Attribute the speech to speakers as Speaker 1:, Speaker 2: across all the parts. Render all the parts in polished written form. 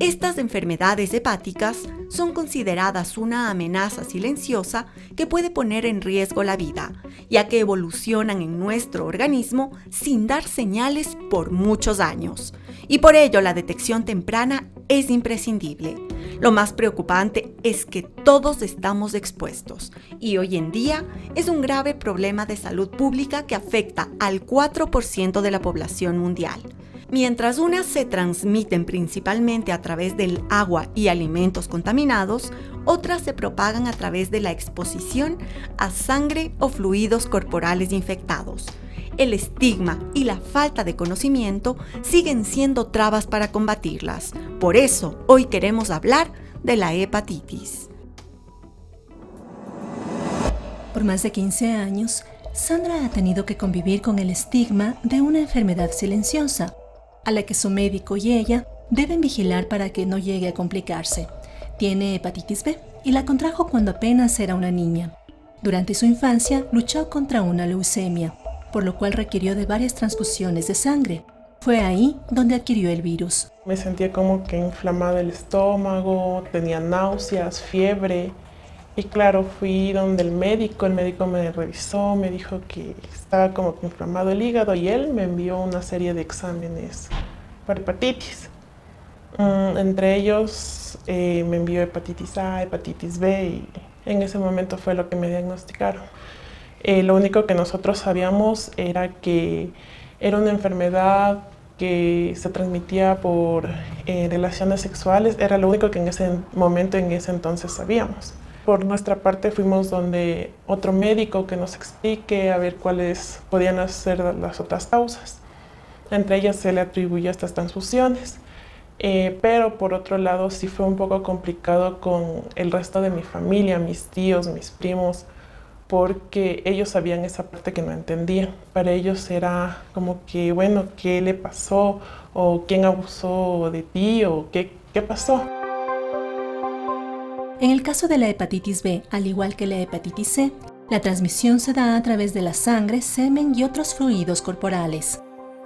Speaker 1: Estas enfermedades hepáticas son consideradas una amenaza silenciosa que puede poner en riesgo la vida, ya que evolucionan en nuestro organismo sin dar señales por muchos años. Y por ello la detección temprana es imprescindible. Lo más preocupante es que todos estamos expuestos y hoy en día es un grave problema de salud pública que afecta al 4% de la población mundial. Mientras unas se transmiten principalmente a través del agua y alimentos contaminados, otras se propagan a través de la exposición a sangre o fluidos corporales infectados. El estigma y la falta de conocimiento siguen siendo trabas para combatirlas. Por eso, hoy queremos hablar de la hepatitis.
Speaker 2: Por más de 15 años, Sandra ha tenido que convivir con el estigma de una enfermedad silenciosa, a la que su médico y ella deben vigilar para que no llegue a complicarse. Tiene hepatitis B y la contrajo cuando apenas era una niña. Durante su infancia luchó contra una leucemia, por lo cual requirió de varias transfusiones de sangre. Fue ahí donde adquirió el virus.
Speaker 3: Me sentía como que inflamado el estómago, tenía náuseas, fiebre. Y claro, fui donde el médico me revisó, me dijo que estaba como que inflamado el hígado y él me envió una serie de exámenes para hepatitis. Entre ellos me envió hepatitis A, hepatitis B y en ese momento fue lo que me diagnosticaron. Lo único que nosotros sabíamos era que era una enfermedad que se transmitía por relaciones sexuales, era lo único que en ese momento, en ese entonces sabíamos. Por nuestra parte fuimos donde otro médico que nos explique a ver cuáles podían ser las otras causas. Entre ellas se le atribuyó estas transfusiones, pero por otro lado sí fue un poco complicado con el resto de mi familia, mis tíos, mis primos, porque ellos sabían esa parte que no entendían. Para ellos era como que, bueno, ¿qué le pasó? ¿O quién abusó de ti? ¿O qué pasó?
Speaker 2: En el caso de la hepatitis B, al igual que la hepatitis C, la transmisión se da a través de la sangre, semen y otros fluidos corporales.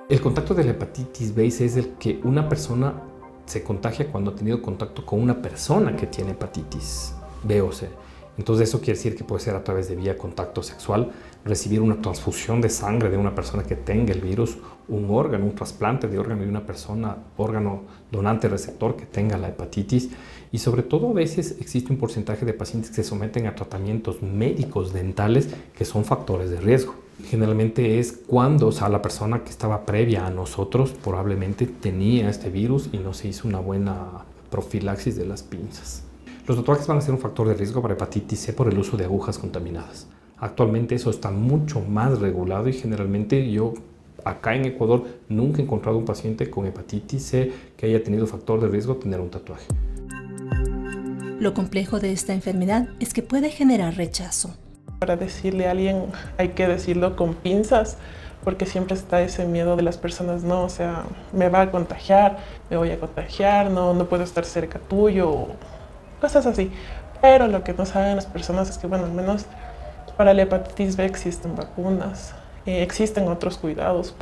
Speaker 4: El contacto de la hepatitis B es el que una persona se contagia cuando ha tenido contacto con una persona que tiene hepatitis B o C. Entonces eso quiere decir que puede ser a través de vía contacto sexual, recibir una transfusión de sangre de una persona que tenga el virus, un órgano, un trasplante de órgano de una persona, órgano donante receptor que tenga la hepatitis. Y sobre todo a veces existe un porcentaje de pacientes que se someten a tratamientos médicos dentales que son factores de riesgo. Generalmente es cuando la persona que estaba previa a nosotros probablemente tenía este virus y no se hizo una buena profilaxis de las pinzas. Los tatuajes van a ser un factor de riesgo para hepatitis C por el uso de agujas contaminadas. Actualmente eso está mucho más regulado y generalmente yo acá en Ecuador nunca he encontrado un paciente con hepatitis C que haya tenido factor de riesgo tener un tatuaje.
Speaker 2: Lo complejo de esta enfermedad es que puede generar rechazo.
Speaker 3: Para decirle a alguien hay que decirlo con pinzas, porque siempre está ese miedo de las personas, no, o sea, me va a contagiar, me voy a contagiar, no puedo estar cerca tuyo, cosas así. Pero lo que no saben las personas es que, bueno, al menos para la hepatitis B existen vacunas, existen otros cuidados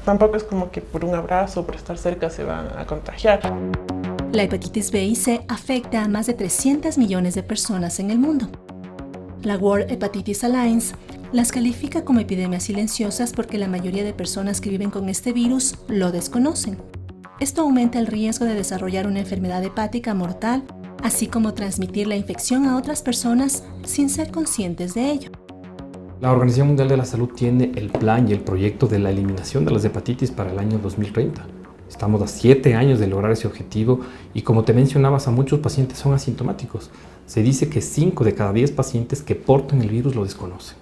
Speaker 3: tampoco es como que por un abrazo, por estar cerca se van a contagiar.
Speaker 2: La hepatitis B y C afecta a más de 300 millones de personas en el mundo. La World Hepatitis Alliance las califica como epidemias silenciosas porque la mayoría de personas que viven con este virus lo desconocen. Esto aumenta el riesgo de desarrollar una enfermedad hepática mortal, así como transmitir la infección a otras personas sin ser conscientes de ello.
Speaker 4: La Organización Mundial de la Salud tiene el plan y el proyecto de la eliminación de las hepatitis para el año 2030. Estamos a 7 años de lograr ese objetivo y como te mencionabas, a muchos pacientes son asintomáticos. Se dice que 5 de cada 10 pacientes que portan el virus lo desconocen.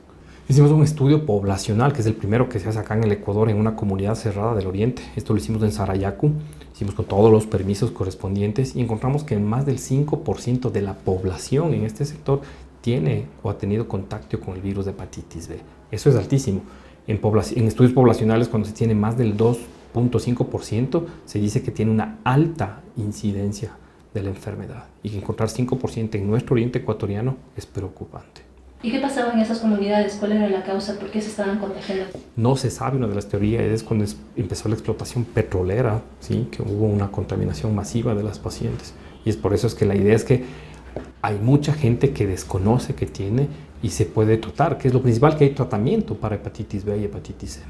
Speaker 4: Hicimos un estudio poblacional, que es el primero que se hace acá en el Ecuador, en una comunidad cerrada del Oriente. Esto lo hicimos en Sarayaku, hicimos con todos los permisos correspondientes y encontramos que más del 5% de la población en este sector tiene o ha tenido contacto con el virus de hepatitis B. Eso es altísimo. En estudios poblacionales, cuando se tiene más del 2.5%, se dice que tiene una alta incidencia de la enfermedad. Y que encontrar 5% en nuestro oriente ecuatoriano es preocupante.
Speaker 2: ¿Y qué pasaba en esas comunidades? ¿Cuál era la causa? ¿Por qué se estaban contagiando?
Speaker 4: No se sabe. Una de las teorías es cuando empezó la explotación petrolera, ¿sí? Que hubo una contaminación masiva de las pacientes. Y es por eso es que la idea es que hay mucha gente que desconoce que tiene y se puede tratar, que es lo principal, que hay tratamiento para hepatitis B y hepatitis C.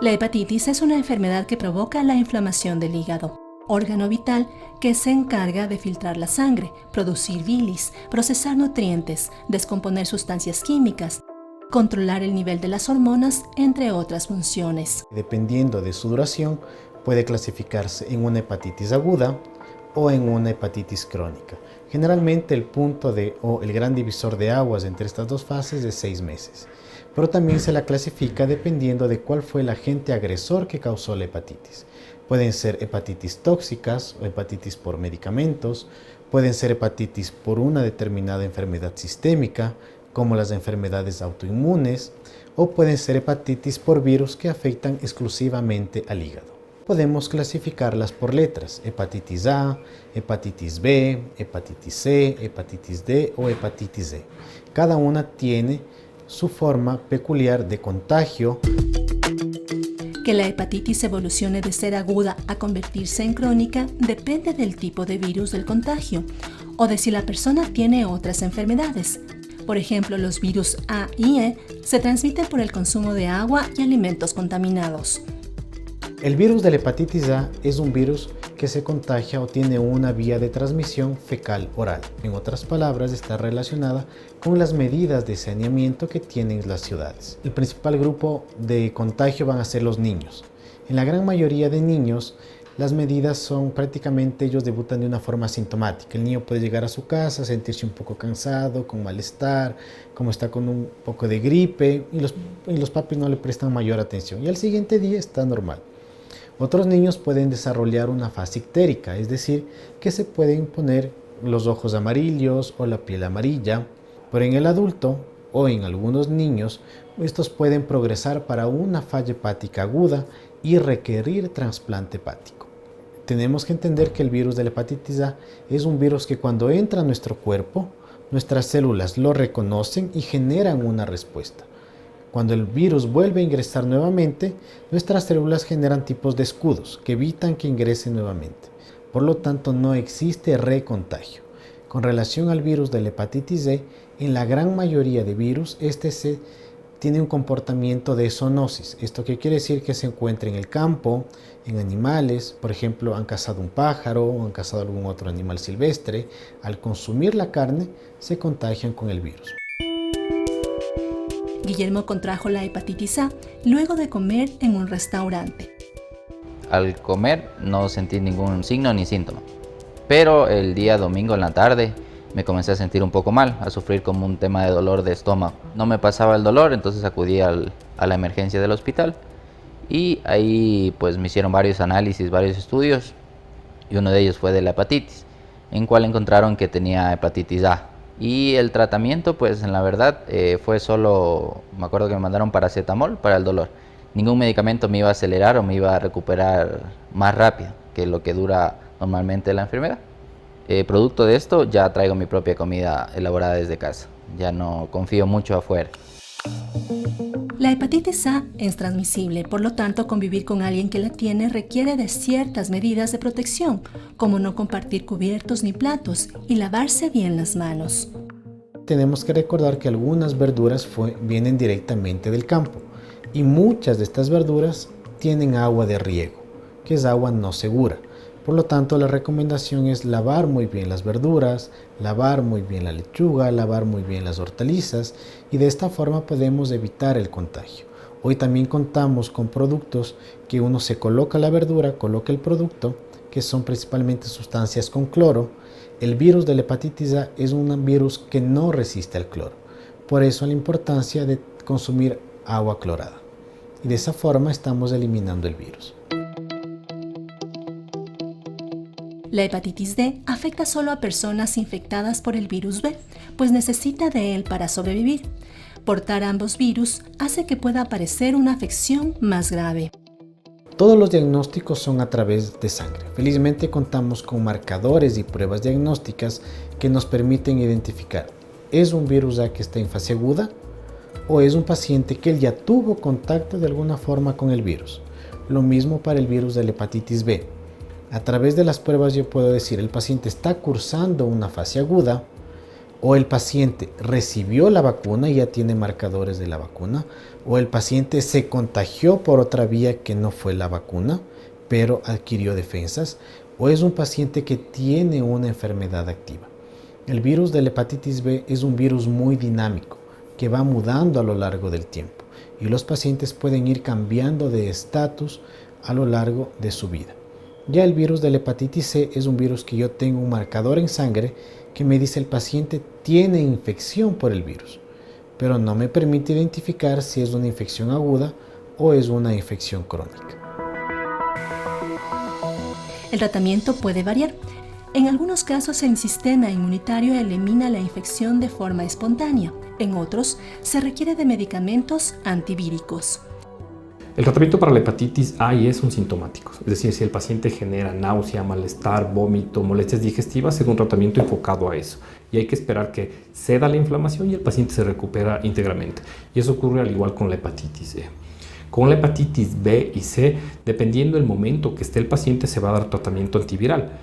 Speaker 2: La hepatitis es una enfermedad que provoca la inflamación del hígado, órgano vital que se encarga de filtrar la sangre, producir bilis, procesar nutrientes, descomponer sustancias químicas, controlar el nivel de las hormonas, entre otras funciones.
Speaker 5: Dependiendo de su duración, puede clasificarse en una hepatitis aguda o en una hepatitis crónica. Generalmente el punto o el gran divisor de aguas entre estas dos fases es de 6 meses. Pero también se la clasifica dependiendo de cuál fue el agente agresor que causó la hepatitis. Pueden ser hepatitis tóxicas o hepatitis por medicamentos, pueden ser hepatitis por una determinada enfermedad sistémica, como las enfermedades autoinmunes, o pueden ser hepatitis por virus que afectan exclusivamente al hígado. Podemos clasificarlas por letras: hepatitis A, hepatitis B, hepatitis C, hepatitis D o hepatitis E. Cada una tiene su forma peculiar de contagio.
Speaker 2: Que la hepatitis evolucione de ser aguda a convertirse en crónica depende del tipo de virus del contagio o de si la persona tiene otras enfermedades. Por ejemplo, los virus A y E se transmiten por el consumo de agua y alimentos contaminados.
Speaker 5: El virus de la hepatitis A es un virus que se contagia o tiene una vía de transmisión fecal-oral. En otras palabras, está relacionada con las medidas de saneamiento que tienen las ciudades. El principal grupo de contagio van a ser los niños. En la gran mayoría de niños, las medidas son prácticamente, ellos debutan de una forma asintomática. El niño puede llegar a su casa, sentirse un poco cansado, con malestar, como está con un poco de gripe, y los papis no le prestan mayor atención. Y al siguiente día está normal. Otros niños pueden desarrollar una fase ictérica, es decir, que se pueden poner los ojos amarillos o la piel amarilla, pero en el adulto o en algunos niños, estos pueden progresar para una falla hepática aguda y requerir trasplante hepático. Tenemos que entender que el virus de la hepatitis A es un virus que cuando entra a nuestro cuerpo, nuestras células lo reconocen y generan una respuesta. Cuando el virus vuelve a ingresar nuevamente, nuestras células generan tipos de escudos que evitan que ingrese nuevamente. Por lo tanto, no existe recontagio. Con relación al virus de la hepatitis E, en la gran mayoría de virus, tiene un comportamiento de zoonosis. ¿Esto qué quiere decir? Que se encuentra en el campo, en animales, por ejemplo, han cazado un pájaro o han cazado algún otro animal silvestre. Al consumir la carne, se contagian con el virus.
Speaker 2: Guillermo contrajo la hepatitis A luego de comer en un restaurante.
Speaker 6: Al comer no sentí ningún signo ni síntoma, pero el día domingo en la tarde me comencé a sentir un poco mal, a sufrir como un tema de dolor de estómago. No me pasaba el dolor, entonces acudí a la emergencia del hospital y ahí pues me hicieron varios análisis, varios estudios, y uno de ellos fue de la hepatitis, en cual encontraron que tenía hepatitis A. Y el tratamiento, pues en la verdad, fue solo, me acuerdo que me mandaron paracetamol para el dolor. Ningún medicamento me iba a acelerar o me iba a recuperar más rápido que lo que dura normalmente la enfermedad. Producto de esto, ya traigo mi propia comida elaborada desde casa. Ya no confío mucho afuera.
Speaker 2: La hepatitis A es transmisible, por lo tanto, convivir con alguien que la tiene requiere de ciertas medidas de protección, como no compartir cubiertos ni platos y lavarse bien las manos.
Speaker 5: Tenemos que recordar que algunas verduras vienen directamente del campo y muchas de estas verduras tienen agua de riego, que es agua no segura. Por lo tanto, la recomendación es lavar muy bien las verduras, lavar muy bien la lechuga, lavar muy bien las hortalizas, y de esta forma podemos evitar el contagio. Hoy también contamos con productos que uno se coloca la verdura, coloca el producto, que son principalmente sustancias con cloro. El virus de la hepatitis A es un virus que no resiste al cloro. Por eso la importancia de consumir agua clorada. Y de esa forma estamos eliminando el virus.
Speaker 2: La hepatitis D afecta solo a personas infectadas por el virus B, pues necesita de él para sobrevivir. Portar ambos virus hace que pueda aparecer una afección más grave.
Speaker 5: Todos los diagnósticos son a través de sangre. Felizmente contamos con marcadores y pruebas diagnósticas que nos permiten identificar, ¿es un virus A que está en fase aguda o es un paciente que él ya tuvo contacto de alguna forma con el virus? Lo mismo para el virus de la hepatitis B. A través de las pruebas yo puedo decir, el paciente está cursando una fase aguda, o el paciente recibió la vacuna y ya tiene marcadores de la vacuna, o el paciente se contagió por otra vía que no fue la vacuna, pero adquirió defensas, o es un paciente que tiene una enfermedad activa. El virus de la hepatitis B es un virus muy dinámico, que va mudando a lo largo del tiempo, y los pacientes pueden ir cambiando de estatus a lo largo de su vida. Ya el virus de la hepatitis C es un virus que yo tengo un marcador en sangre que me dice el paciente tiene infección por el virus, pero no me permite identificar si es una infección aguda o es una infección crónica.
Speaker 2: El tratamiento puede variar. En algunos casos el sistema inmunitario elimina la infección de forma espontánea. En otros se requiere de medicamentos antivíricos.
Speaker 4: El tratamiento para la hepatitis A y E son sintomáticos, es decir, si el paciente genera náusea, malestar, vómito, molestias digestivas, es un tratamiento enfocado a eso. Y hay que esperar que ceda la inflamación y el paciente se recupera íntegramente. Y eso ocurre al igual con la hepatitis E. Con la hepatitis B y C, dependiendo del momento que esté el paciente, se va a dar tratamiento antiviral.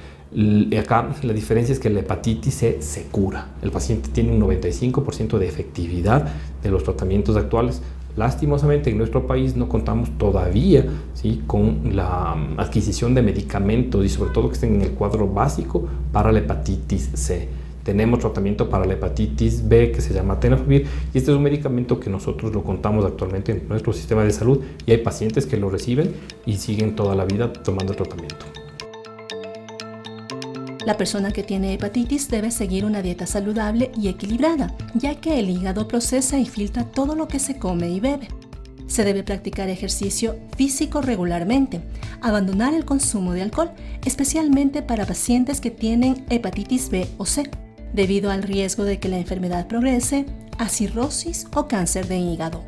Speaker 4: Acá la diferencia es que la hepatitis C se cura. El paciente tiene un 95% de efectividad de los tratamientos actuales. Lastimosamente en nuestro país no contamos todavía, ¿sí?, con la adquisición de medicamentos y sobre todo que estén en el cuadro básico para la hepatitis C. Tenemos tratamiento para la hepatitis B que se llama tenofovir y este es un medicamento que nosotros lo contamos actualmente en nuestro sistema de salud y hay pacientes que lo reciben y siguen toda la vida tomando el tratamiento.
Speaker 2: La persona que tiene hepatitis debe seguir una dieta saludable y equilibrada, ya que el hígado procesa y filtra todo lo que se come y bebe. Se debe practicar ejercicio físico regularmente, abandonar el consumo de alcohol, especialmente para pacientes que tienen hepatitis B o C, debido al riesgo de que la enfermedad progrese a cirrosis o cáncer de hígado.